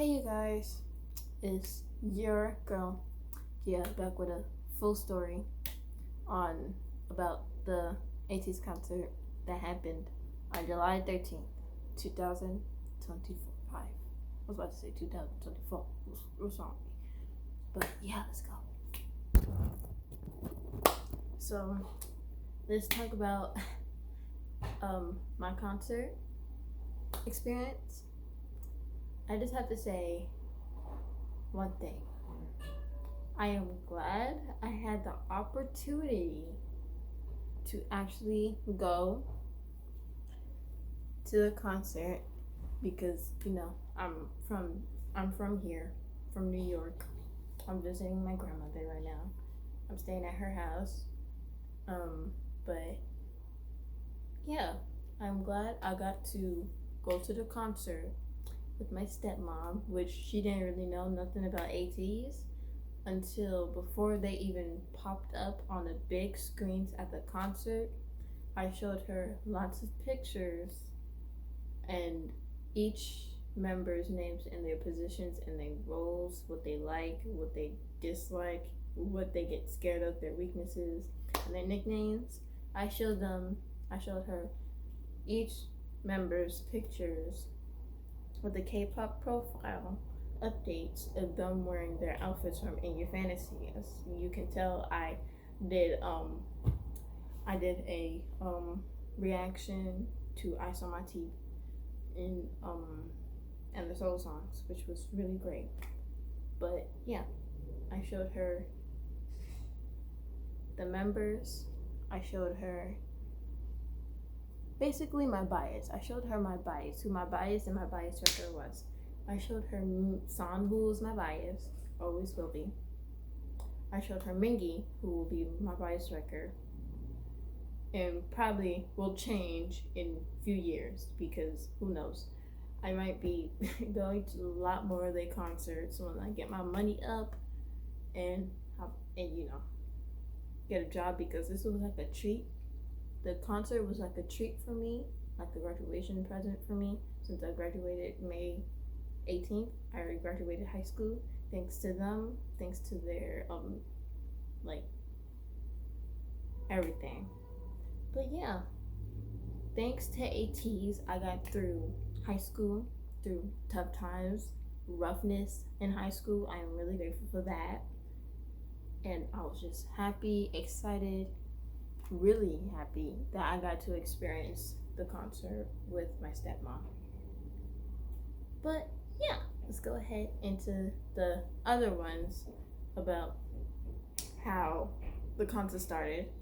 Hey you guys, it's your girl, Gia, back with a full story on about the ATEEZ concert that happened on July 13th, 2025. I was about to say 2024. What's wrong with me? But yeah, let's go. So let's talk about my concert experience. I just have to say one thing. I am glad I had the opportunity to actually go to the concert because I'm from here, from New York. I'm visiting my grandmother right now. I'm staying at her house. But yeah, I'm glad I got to go to the concert with my stepmom, which she didn't really know nothing about ATEEZ until before they even popped up on the big screens at the concert. I showed her lots of pictures and each member's names and their positions and their roles, what they like, what they dislike, what they get scared of, their weaknesses, and their nicknames. I showed her each member's pictures with the K-pop profile updates of them wearing their outfits from In Your Fantasy. As you can tell, I did a reaction to Ice on My Teeth and the solo songs, which was really great. But yeah, I showed her the members. I showed her basically my bias. I showed her my bias, who my bias and my bias wrecker was. I showed her San, who was my bias, always will be. I showed her Mingi, who will be my bias wrecker, and probably will change in a few years because who knows. I might be going to a lot more of their concerts when I get my money up and get a job, because this was like a treat. The concert was like a treat for me, like a graduation present for me, since I graduated May 18th. I already graduated high school. Thanks to them, thanks to their everything. But yeah, thanks to ATEEZ, I got through high school, through tough times, roughness in high school. I am really grateful for that. And I was just happy, excited, really happy that I got to experience the concert with my stepmom. But yeah, let's go ahead into the other ones about how the concert started.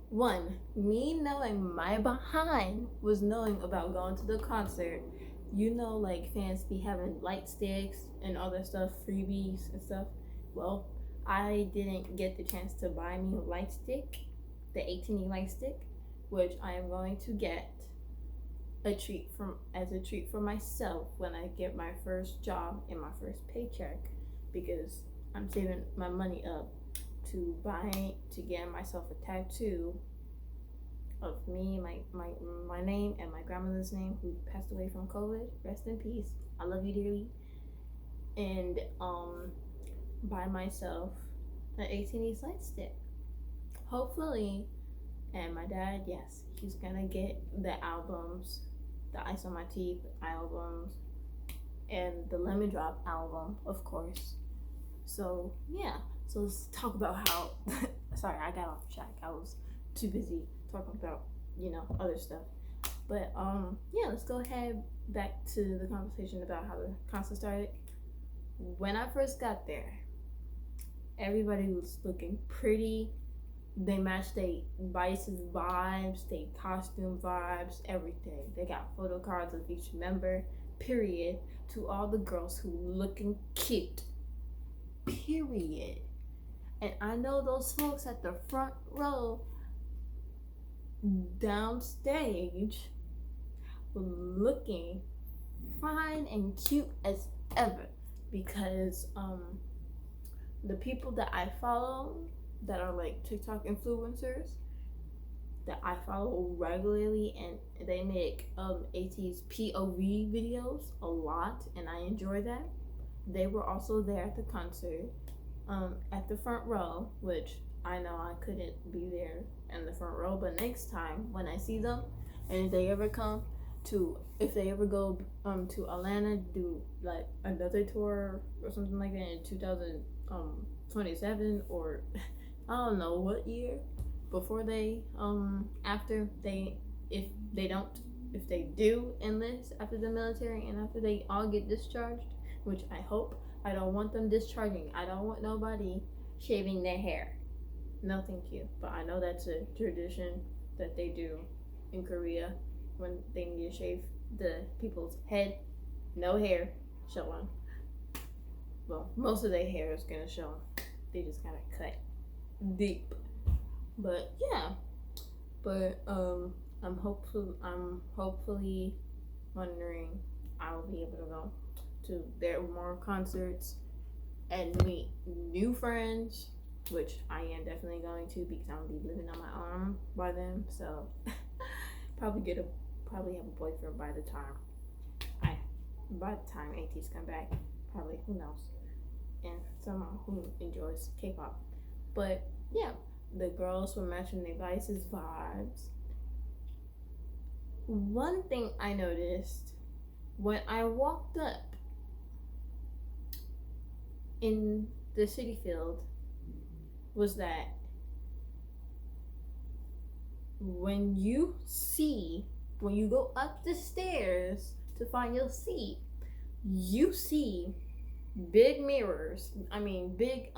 One, me knowing my behind was knowing about going to the concert. Like fans be having light sticks and all that stuff, freebies and stuff. Well, I didn't get the chance to buy me a light stick, the 18E light stick, which I am going to get as a treat for myself when I get my first job and my first paycheck, because I'm saving my money up to get myself a tattoo of me, my name and my grandmother's name, who passed away from COVID. Rest in peace. I love you dearly. And buy myself an 18E light stick, hopefully. And my dad, yes, he's gonna get the albums, the Ice on My Teeth albums and the Lemon Drop album, of course. So yeah, so let's talk about how sorry, I got off track. I was too busy talking about other stuff. But yeah, let's go ahead back to the conversation about how the concert started. When I first got there, everybody was looking pretty. They matched their biases vibes, their costume vibes, everything. They got photo cards of each member, period, to all the girls who looking cute, period. And I know those folks at the front row downstage were looking fine and cute as ever, because the people that I follow that are like TikTok influencers, that I follow regularly, and they make ATEEZ POV videos a lot, and I enjoy that. They were also there at the concert, at the front row, which I know I couldn't be there in the front row, but next time when I see them, and if they ever go to Atlanta, do like another tour or something like that in 2027, or I don't know what year, before they if they do enlist after the military and after they all get discharged, which I hope. I don't want them discharging. I don't want nobody shaving their hair. No, thank you. But I know that's a tradition that they do in Korea when they need to shave the people's head. No hair showing. Well, most of their hair is gonna show. They just gotta cut deep. But yeah. But I'm hopefully wondering I will be able to go to their more concerts and meet new friends, which I am definitely going to, because I'm gonna be living on my own by then. So probably have a boyfriend by the time ATEEZ come back. Probably, who knows? And someone who enjoys K-pop. But yeah, the girls were matching their Vice's vibes. One thing I noticed when I walked up in the city field was that when you go up the stairs to find your seat, you see big mirrors, big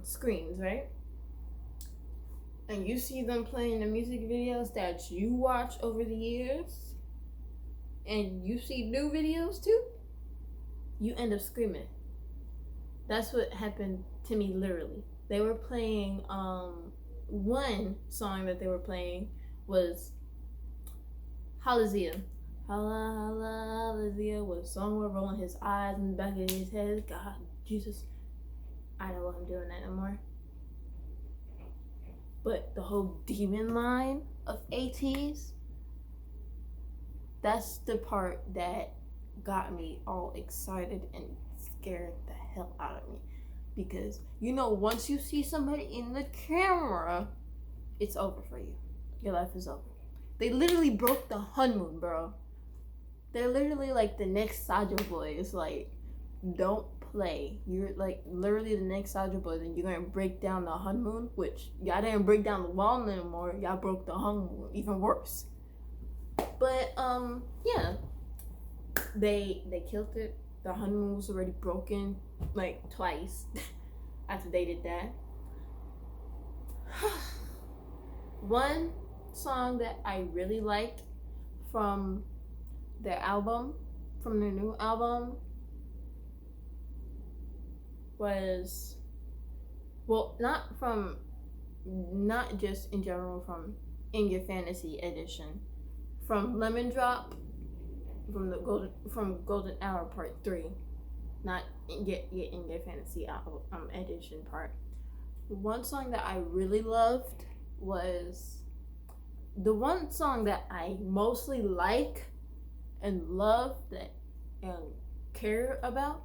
screens, right? And you see them playing the music videos that you watch over the years, and you see new videos too, you end up screaming. That's what happened to me, literally. They were playing, one song that they were playing was Halazia. Halazia was Seonghwa rolling his eyes in the back of his head. God, Jesus. I don't want him doing that no more. But the whole demon line of ATEEZ, that's the part that got me all excited and scared the hell out of me. Because, once you see somebody in the camera, it's over for you. Your life is over. They literally broke the honeymoon, bro. They're literally like the next Sajo Boys. Like, don't play. You're like literally the next Sajo Boys, and you're gonna break down the honeymoon, which y'all didn't break down the wall anymore. Y'all broke the honeymoon, even worse. But yeah, they killed it. The honeymoon was already broken like twice after they did that. One song that I really liked from their new album, was, well, not just in general, from In Your Fantasy edition, from Lemon Drop, from Golden Hour Part 3, not yet In Your Fantasy edition part. One song that I really loved was the one song that I mostly like and love that and care about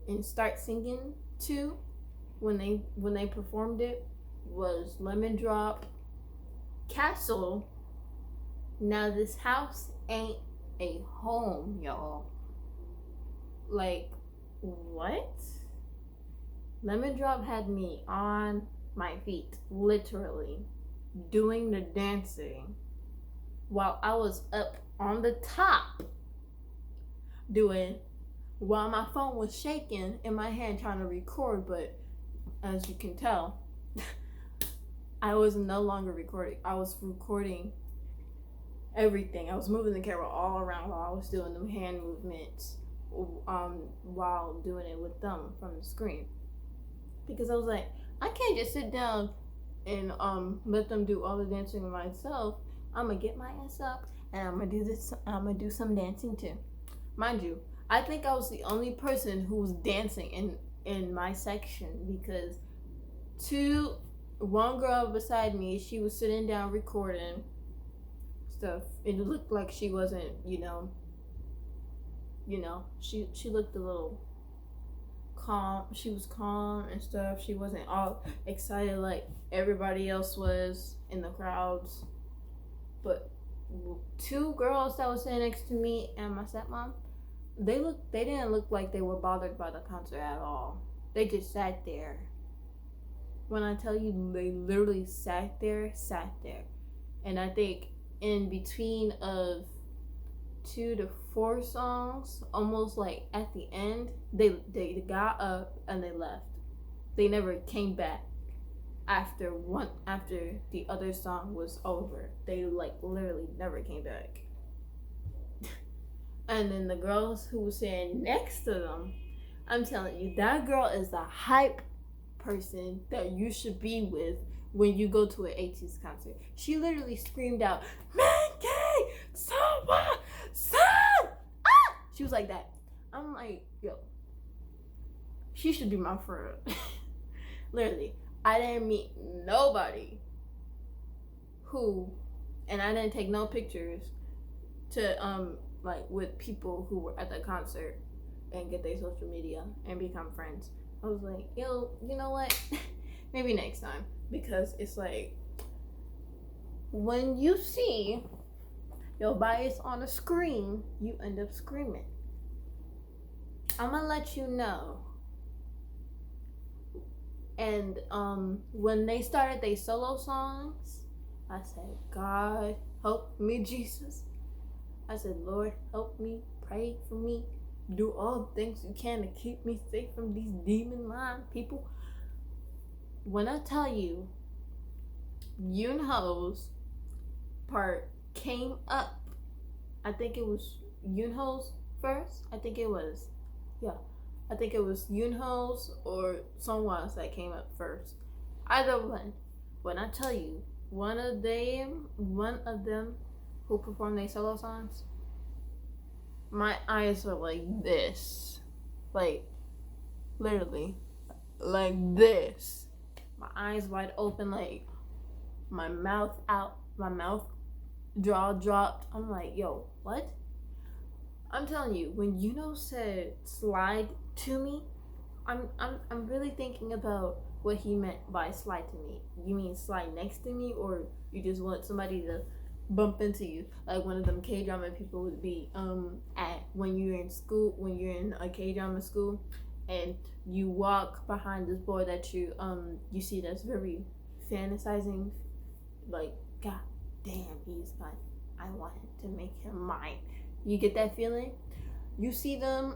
and start singing to when they performed it was Lemon Drop, Castle, Now This House Ain't a Home, y'all. Like, what? Lemon Drop had me on my feet, literally, doing the dancing while I was up on the top while my phone was shaking in my hand trying to record, but as you can tell, I was no longer recording. I was recording everything. I was moving the camera all around while I was doing the hand movements while doing it with them from the screen. Because I was like, I can't just sit down and let them do all the dancing myself. I'm gonna get my ass up and I'm gonna do some dancing too. Mind you, I think I was the only person who was dancing in my section, because two one girl beside me, she was sitting down recording stuff. It looked like she wasn't, she looked a little calm. She was calm and stuff. She wasn't all excited like everybody else was in the crowds. But two girls that was sitting next to me and my stepmom, they didn't look like they were bothered by the concert at all. They just sat there. When I tell you, they literally sat there. And I think in between of 2 to 4 songs, almost like at the end, they got up and they left. They never came back after the other song was over. They like literally never came back. And then the girls who were sitting next to them, I'm telling you, that girl is the hype person that you should be with when you go to an ATEEZ concert. She literally screamed out, "Mingi, Seonghwa, son!" Ah! She was like that. I'm like, yo, she should be my friend. Literally, I didn't meet nobody and I didn't take no pictures to like with people who were at the concert and get their social media and become friends. I was like, yo, you know what? Maybe next time. Because it's like, when you see your bias on a screen, you end up screaming. I'm gonna let you know. And when they started their solo songs, I said, God, help me, Jesus. I said, Lord, help me, pray for me. Do all the things you can to keep me safe from these demon line people. When I tell you, Yunho's part came up. I think it was Yunho's first. I think it was Yunho's or Seonghwa's that came up first. Either one. When I tell you, one of them who performed their solo songs, my eyes were like this. Like, literally, like this. My eyes wide open, like, my mouth out, my mouth jaw dropped. I'm like, yo, what? I'm telling you, when Yunho said slide to me, I'm really thinking about what he meant by slide to me. You mean slide next to me, or you just want somebody to bump into you, like one of them K-drama people would be at when you're in school, when you're in a K-drama school, and you walk behind this boy that you see that's very fantasizing, like, God damn, he's mine. I want to make him mine. You get that feeling? You see them,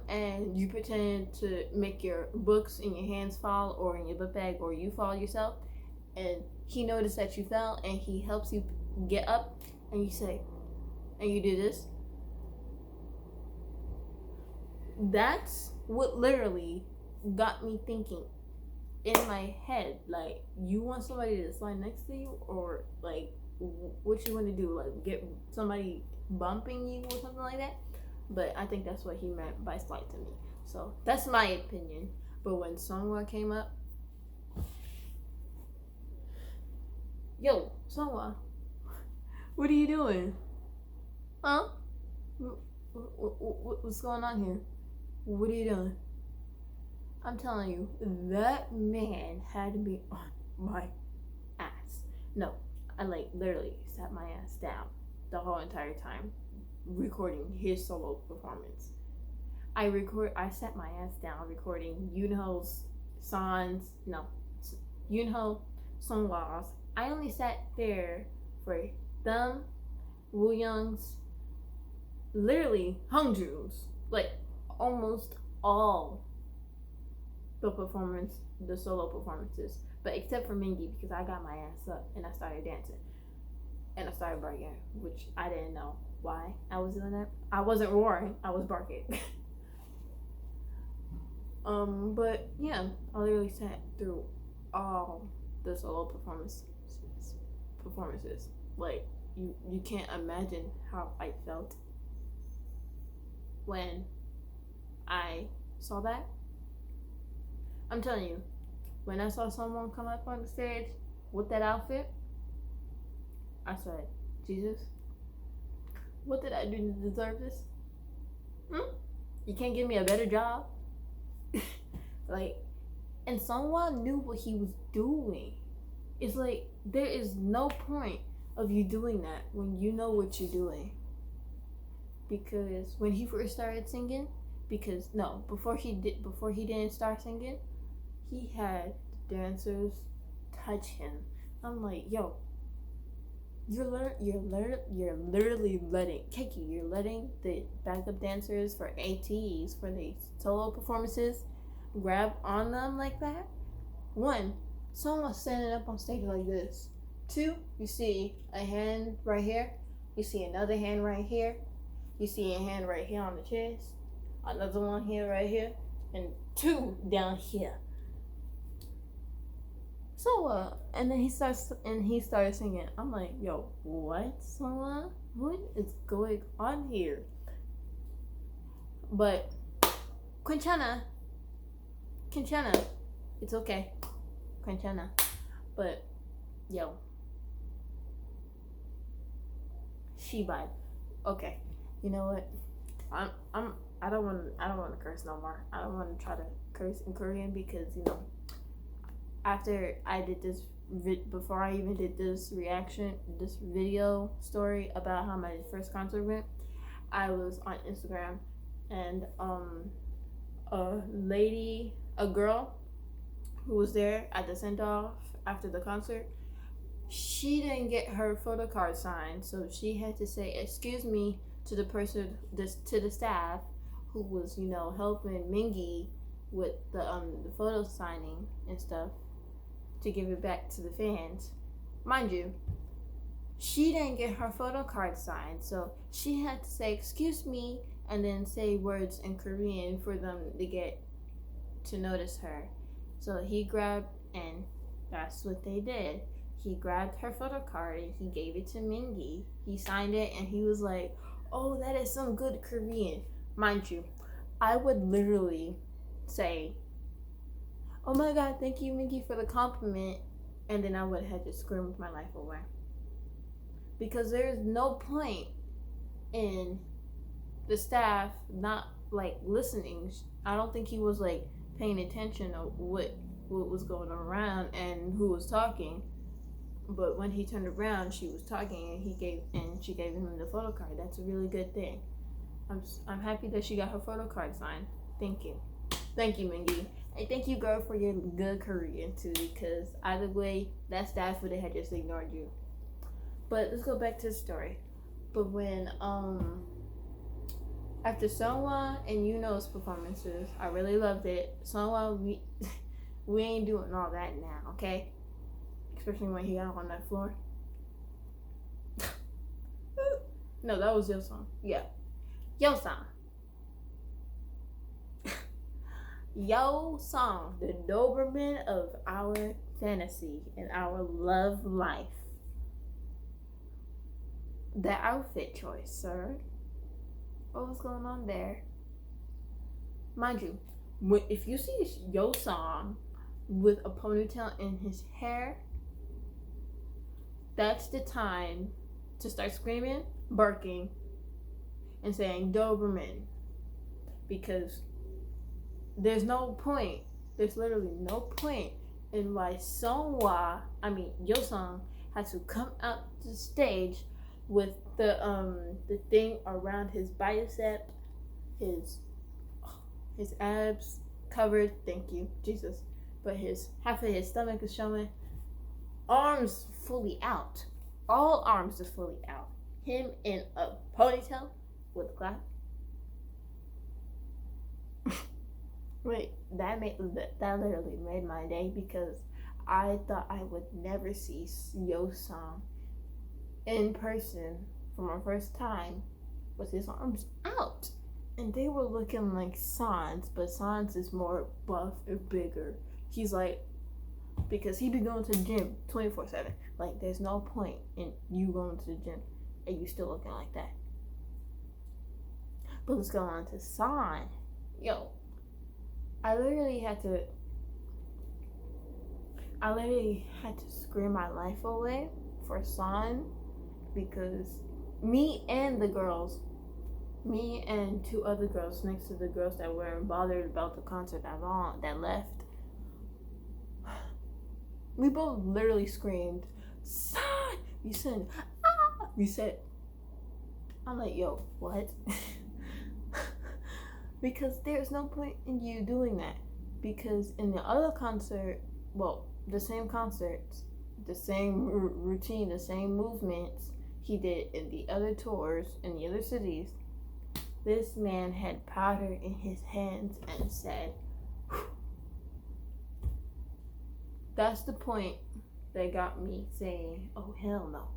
and you pretend to make your books in your hands fall, or in your book bag, or you fall yourself, and he noticed that you fell, and he helps you get up, and you say, and you do this. That's what literally got me thinking in my head, like, you want somebody to slide next to you, or like, what you want to do, like get somebody bumping you or something like that? But I think that's what he meant by slide to me. So that's my opinion. But when Seonghwa came up, yo, Seonghwa, what are you doing? Huh? What's going on here? What are you doing? I'm telling you, that man had to be on my ass. No, I like literally sat my ass down the whole entire time recording his solo performance. I sat my ass down recording Yunho, Seonghwa's. I only sat there for them, Wooyoung's, literally Hongjoong's, like almost all the solo performances, but except for Mingi, because I got my ass up and I started dancing and I started barking, which I didn't know why I was doing that. I wasn't roaring, I was barking. But yeah, I literally sat through all the solo performances. Like, you can't imagine how I felt when I saw that. I'm telling you, when I saw someone come up on the stage with that outfit, I said, Jesus, what did I do to deserve this? You can't give me a better job? Like, and someone knew what he was doing. It's like, there is no point of you doing that when you know what you're doing. Because when he first started singing, before he didn't start singing, he had dancers touch him. I'm like, yo, you're literally letting the backup dancers for ATEEZ for the solo performances grab on them like that. One, someone standing up on stage like this. Two, you see a hand right here. You see another hand right here. You see a hand right here on the chest. Another one here, right here, and two down here. So and then he started singing. I'm like, yo, what, Seonghwa? What is going on here? But Quinchana, it's okay, Quinchana. But yo, she vibe. Okay, you know what? I don't want to curse no more. I don't want to try to curse in Korean because, you know, after I did this before I even did this video story about how my first concert went, I was on Instagram and a girl who was there at the send off after the concert, she didn't get her photo card signed, so she had to say excuse me to the staff who was, you know, helping Mingi with the photo signing and stuff to give it back to the fans. Mind you, she didn't get her photo card signed, so she had to say excuse me and then say words in Korean for them to get to notice her. So he grabbed, and that's what they did. He grabbed her photo card and he gave it to Mingi. He signed it and he was like, oh, that is some good Korean. Mind you, I would literally say, oh my god, thank you, Mingi, for the compliment, and then I would have just screamed my life away. Because there's no point in the staff not, like, listening. I don't think he was, like, paying attention to what was going on around and who was talking. But when he turned around, she was talking, and she gave him the photo card. That's a really good thing. I'm happy that she got her photo card signed. Thank you, Mingi, and thank you, girl, for your good Korean too. Because either way, that staff would have just ignored you. But let's go back to the story. But when after Seonghwa and Yunho's performances, I really loved it. Seonghwa, we ain't doing all that now, okay? Especially when he got on that floor. No, that was Yeosang. Yeah. Yeosang. Yeosang, the Doberman of our fantasy and our love life. The outfit choice, sir. What was going on there? Mind you, if you see Yeosang with a ponytail in his hair, that's the time to start screaming, barking, and saying Doberman. Because there's literally no point in why Yeosang had to come out to the stage with the thing around his bicep, his abs covered, thank you, Jesus. But half of his stomach is showing. Arms fully out. All arms are fully out. Him in a ponytail with a clap. Wait, that literally made my day because I thought I would never see Yeosang in person for my first time with his arms out. And they were looking like Sans, but Sans is more buff and bigger. He's like, because he be going to the gym 24/7. Like, there's no point in you going to the gym and you still looking like that. But let's go on to San. Yo, I literally had to I literally had to scream my life away for Son because me and two other girls next to the girls that weren't bothered about the concert at all that left, we both literally screamed, "Son!" We said, "Ah!" We said, I'm like, yo, what? Because there's no point in you doing that. Because in the other concert, well, the same concerts, the same routine, the same movements he did in the other tours in the other cities, this man had powder in his hands and said, whew. That's the point that got me saying, oh, hell no.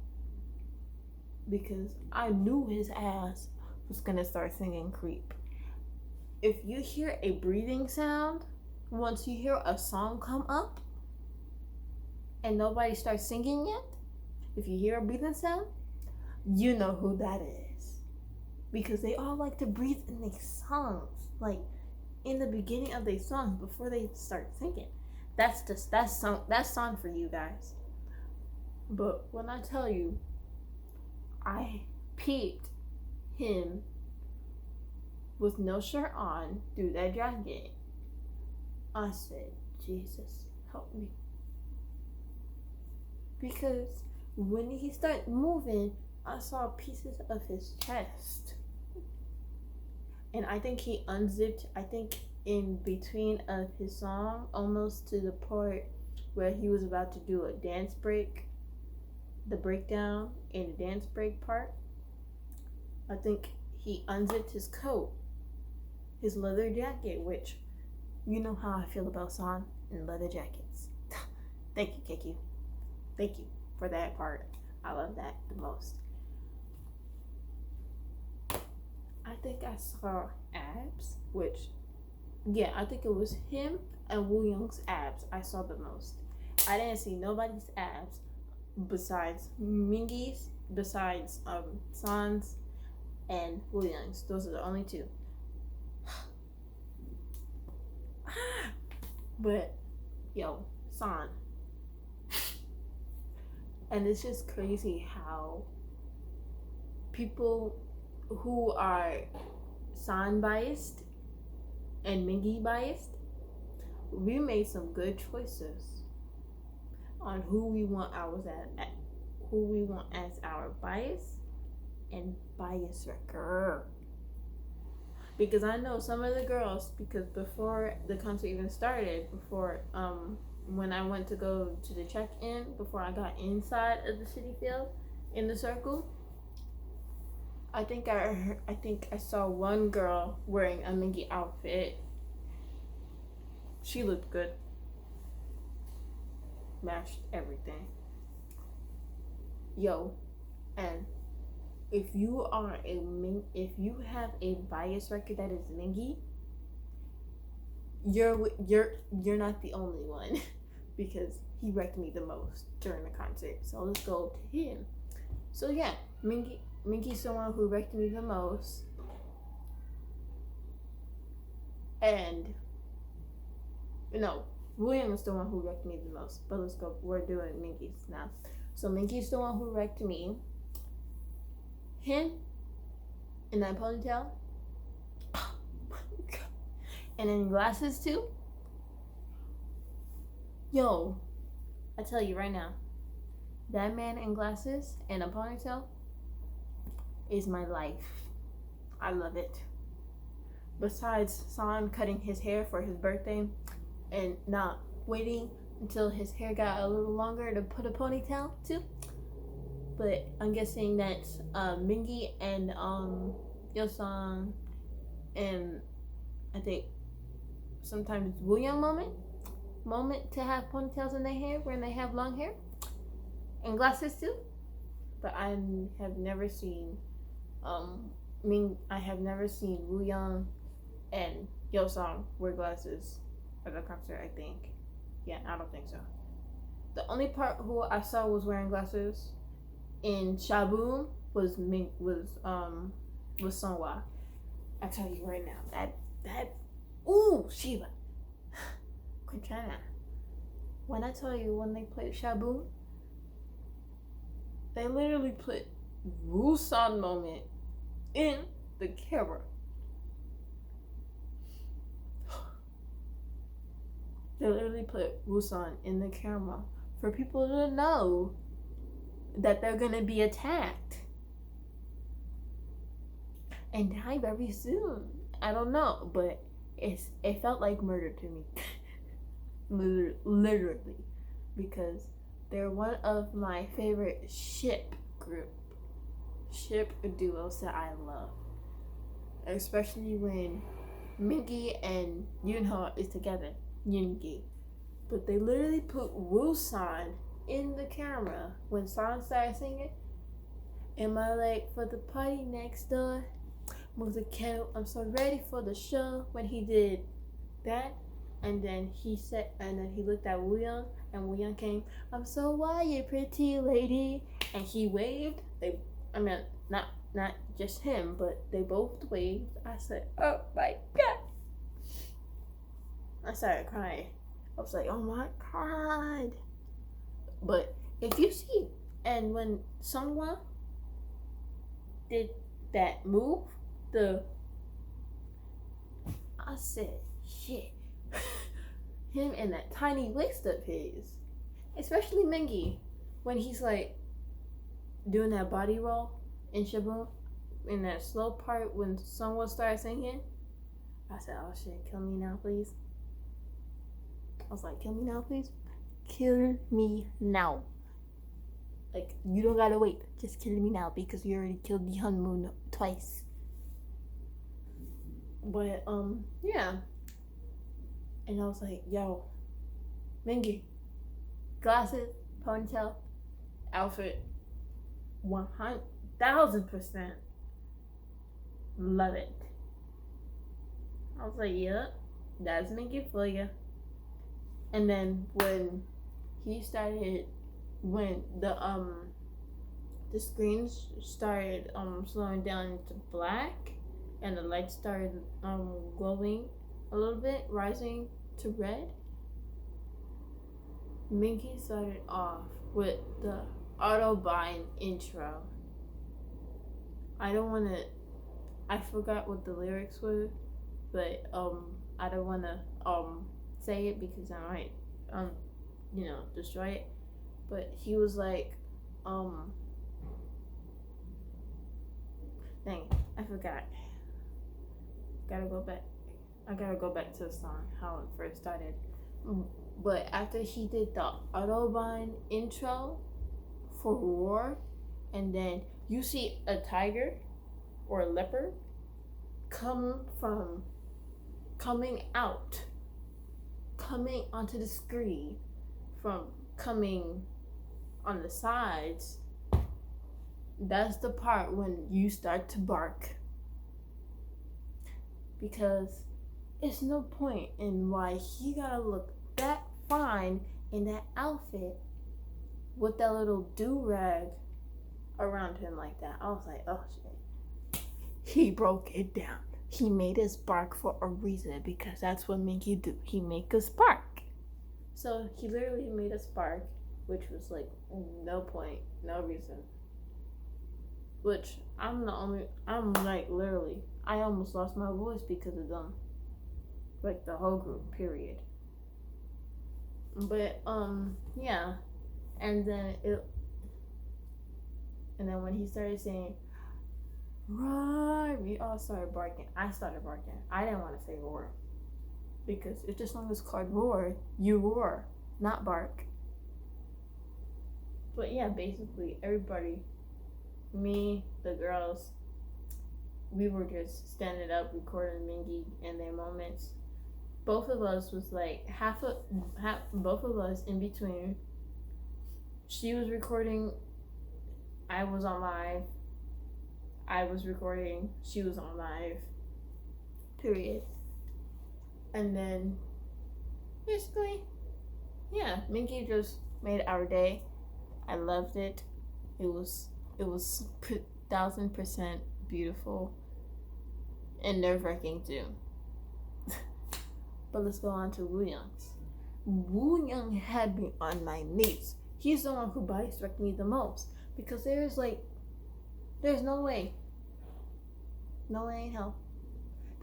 Because I knew his ass was gonna start singing Creep. If you hear a breathing sound, once you hear a song come up and nobody starts singing yet, if you hear a breathing sound, you know who that is. Because they all like to breathe in their songs, like in the beginning of their songs before they start singing. That's song for you guys. But when I tell you, I peeped him with no shirt on through that jacket. I said, Jesus, help me. Because when he started moving, I saw pieces of his chest. And I think he unzipped, in between of his song, almost to the part where he was about to do a dance break, the breakdown in the dance break part. I think he unzipped his coat, his leather jacket, which you know how I feel about Son and leather jackets. Thank you, KQ. Thank you for that part. I love that the most. I think I saw abs, which, yeah, I think it was him and Wooyoung's abs I saw the most. I didn't see nobody's abs besides Mingi's, besides Son's and Wooyoung's. Those are the only two. But yo, Son. And it's just crazy how people who are Son biased and Mingi biased, we made some good choices on who we want as our bias and bias wrecker. Because I know some of the girls, because before the concert even started, before when I went to go to the check-in, before I got inside of the city field in the circle, I think I saw one girl wearing a Mingi outfit. She looked good. Matched everything. Yo, and if you have a bias record that is Mingi, you're not the only one, because he wrecked me the most during the concert. So let's go to him. So yeah, Mingi's the one who wrecked me the most, and no, Wooyoung is the one who wrecked me the most. But let's go. We're doing Mingi's now. So Mingi's the one who wrecked me. Him in that ponytail, oh my God. And in glasses too. Yo, I tell you right now, that man in glasses and a ponytail is my life. I love it. Besides Son cutting his hair for his birthday and not waiting until his hair got a little longer to put a ponytail too. But I'm guessing that's Mingi and Yeosang, and I think sometimes Wooyoung moment to have ponytails in their hair when they have long hair and glasses too. But I have never seen I have never seen Wooyoung and Yeosang wear glasses at the concert. I think, yeah, I don't think so. The only part who I saw was wearing glasses in Shaboom was Seonghwa. I tell you right now, that ooh, Shiva, Quintana, when I tell you, when they played Shaboom, they literally put Woosan moment in the camera. They literally put Woosan in the camera for people to know that they're gonna be attacked and die very soon. I don't know, but it felt like murder to me. Literally, because they're one of my favorite ship duos that I love, especially when Mingi and Yunho is together. Mingi, but they literally put Woosan in the camera when San started singing. Am I late for the party next door? Move the kettle, I'm so ready for the show. When he did that, and then he looked at Wooyoung, and Wooyoung came. I'm so wired, pretty lady, and he waved. Not just him, but they both waved. I said, oh my god! I started crying. I was like, oh my god! But if you see, and when Seonghwa did that move, I said, shit. Him and that tiny waist of his, especially Mingi, when he's like doing that body roll in Shaboom, in that slow part when someone started singing, I said, oh shit, kill me now, please. I was like, kill me now, please. Kill me now. Like, you don't gotta wait. Just kill me now because you already killed the Moon twice. But, yeah. And I was like, yo, Mingi, glasses, ponytail, outfit, 100,000% love it. I was like, yep, that's Mingi for you. And then when he started, when the screens started slowing down into black, and the lights started glowing a little bit, rising to red, Mingi started off with the AUTOBAHN intro. I forgot what the lyrics were, but I don't wanna say it because I might destroy it. But he was like, dang, I forgot. I gotta go back to the song, how it first started. But after he did the AUTOBAHN intro for Roar, and then you see a tiger or a leopard coming onto the screen from coming on the sides. That's the part when you start to bark, because it's no point in why he gotta look that fine in that outfit with that little do-rag around him like that. I was like, oh shit. He broke it down. He made us bark for a reason, because that's what Mingi do. He make us bark. So he literally made us bark, which was like no point, no reason. Which I'm like literally, I almost lost my voice because of them. Like the whole group, period. But yeah. And then when he started saying roar, we all started barking. I started barking. I didn't want to say roar, because if the song is called Roar, you roar, not bark. But yeah, basically everybody, me, the girls, we were just standing up recording Mingi and their moments. Both of us was like both of us in between. She was recording, I was on live. I was recording, she was on live. Period. And then basically, yeah, Mingi just made our day. I loved it. It was 1000% beautiful and nerve-wracking too. But let's go on to Wooyoung's. Wooyoung had me on my knees. He's the one who body struck me the most because there's no way in hell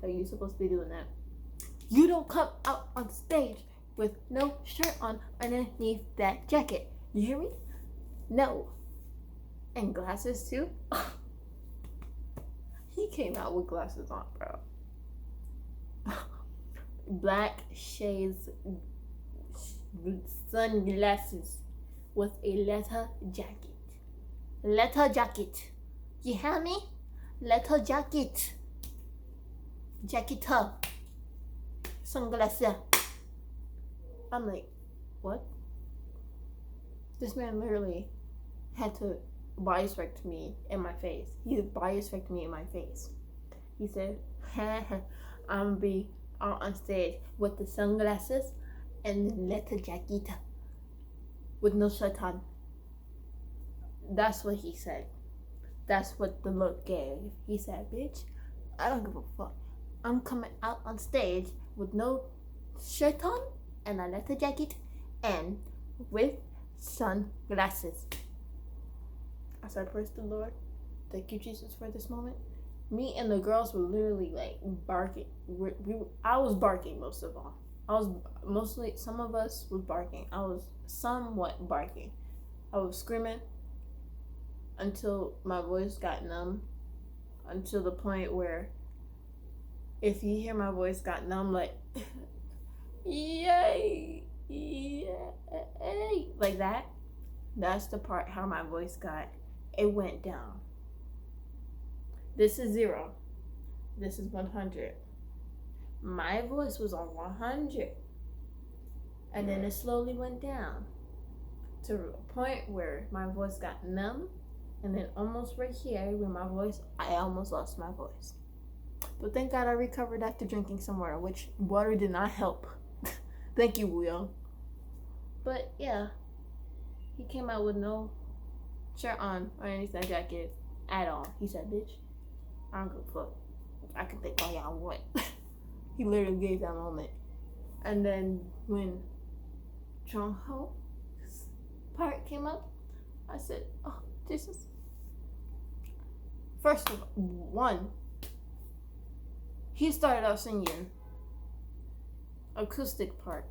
that you're supposed to be doing that. You don't come out on stage with no shirt on underneath that jacket. You hear me? No. And glasses too? He came out with glasses on, bro. Black shades, sunglasses with a leather jacket. Leather jacket. You hear me? Leather jacket. Jacket up. Sunglasses. I'm like, what? This man literally had to body strike me in my face. He body struck me in my face. He said, I'm gonna be out on stage with the sunglasses and the leather jacket with no shirt on. That's what he said. That's what the look gave. He said, bitch, I don't give a fuck. I'm coming out on stage with no shirt on and a leather jacket and with sunglasses. I said, praise the Lord. Thank you, Jesus, for this moment. Me and the girls were literally like barking. I was barking most of all. Some of us was barking. I was somewhat barking. I was screaming until my voice got numb. Until the point where if you hear my voice got numb, like, yay, yay, like that, that's the part how my voice got. It went down. This is 0. This is 100. My voice was on 100. And then it slowly went down to a point where my voice got numb. And then almost right here where my voice, I almost lost my voice. But thank God I recovered after drinking some water, which water did not help. Thank you, Wooyoung. But yeah, he came out with no shirt on or underneath that jacket at all. He said, bitch, I don't give a fuck. I can think all y'all want. He literally gave that moment. And then when Jongho's part came up, I said, oh, Jesus. First of all, he started out singing acoustic part.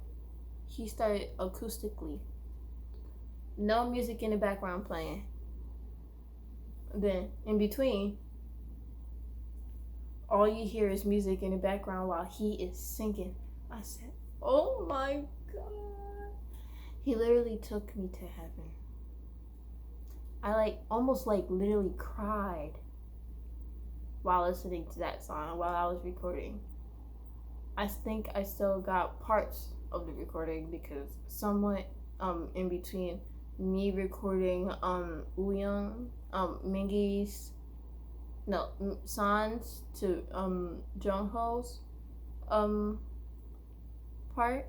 He started acoustically. No music in the background playing. Then in between, all you hear is music in the background while he is singing. I said, oh my God. He literally took me to heaven. I almost literally cried while listening to that song while I was recording. I think I still got parts of the recording because somewhat in between me recording Wooyoung, Mingi's San's to Jongho's part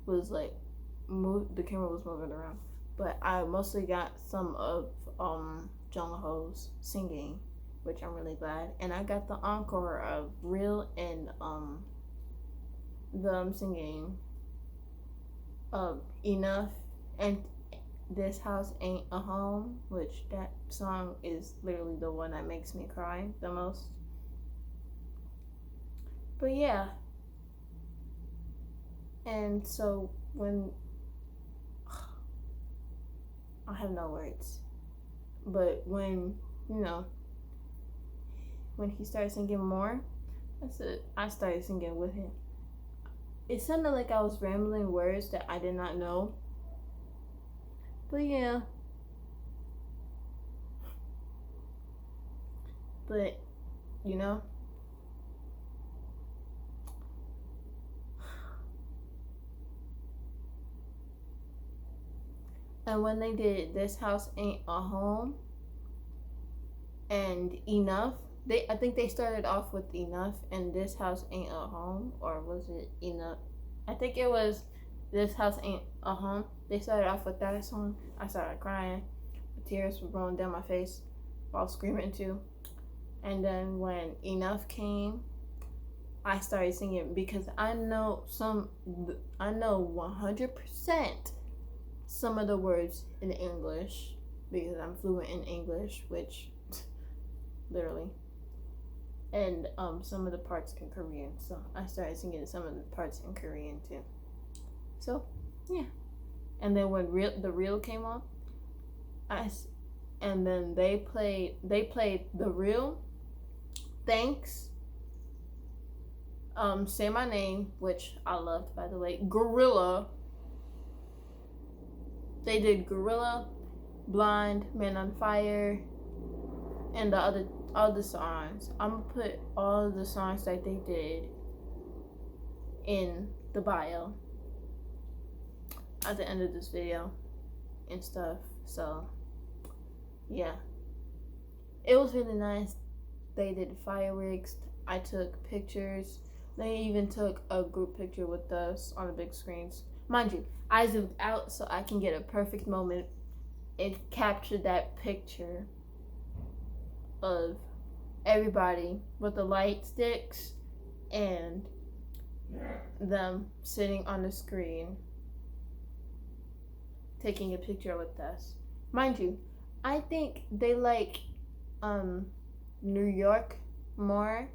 was the camera was moving around, but I mostly got some of Jongho's singing, which I'm really glad, and I got the encore of Real and them singing Enough and This House Ain't a Home, which that song is literally the one that makes me cry the most. But yeah, and so when I have no words, but when when he started singing more, I started singing with him. It sounded like I was rambling words that I did not know. But yeah. But, and when they did This House Ain't a Home and Enough, I think they started off with Enough and This House Ain't a Home, or was it Enough? I think it was This House Ain't a Home. They started off with that song. I started crying. The tears were rolling down my face while screaming too. And then when Enough came, I started singing because I know 100% some of the words in English because I'm fluent in English, which literally, and some of the parts in Korean. So I started singing some of the parts in Korean too. So yeah, and then when the real came on, and then they played the real, THANXX, Say My Name, which I loved, by the way, Guerrilla. They did Guerrilla, Blind, Man on Fire, and the other songs. I'm gonna put all of the songs that they did in the bio at the end of this video and stuff. So yeah, it was really nice. They did fireworks. I took pictures. They even took a group picture with us on the big screens. Mind you, I zoomed out so I can get a perfect moment and capture that picture of everybody with the light sticks and them sitting on the screen taking a picture with us. Mind you, I think they like New York more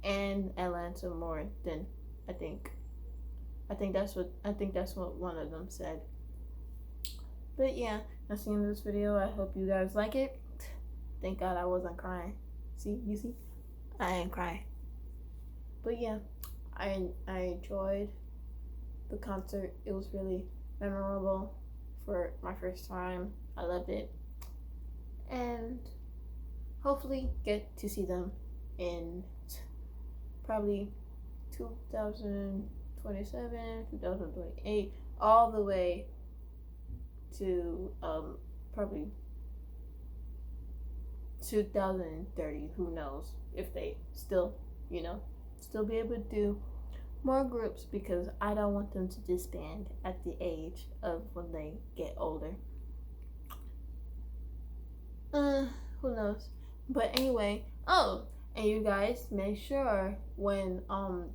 and Atlanta more than I think that's what one of them said. But yeah, that's the end of this video. I hope you guys like it. Thank God I wasn't crying. See, you see, I ain't crying. But yeah, I enjoyed the concert. It was really memorable for my first time. I loved it, and hopefully get to see them in probably 2027, 2028, all the way to probably 2030. Who knows if they still be able to do more groups, because I don't want them to disband at the age of when they get older. Who knows? But anyway, and you guys make sure when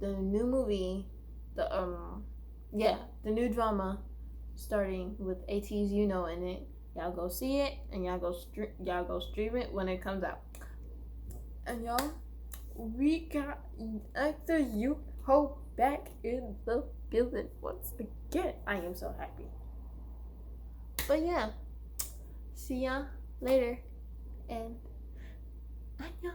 the new movie, the new drama starting with ATEEZ Yunho in it, y'all go see it and y'all go stream it when it comes out. And y'all, we got actor Yunho back in the building once again. I am so happy. But yeah, see ya later, and annyeong.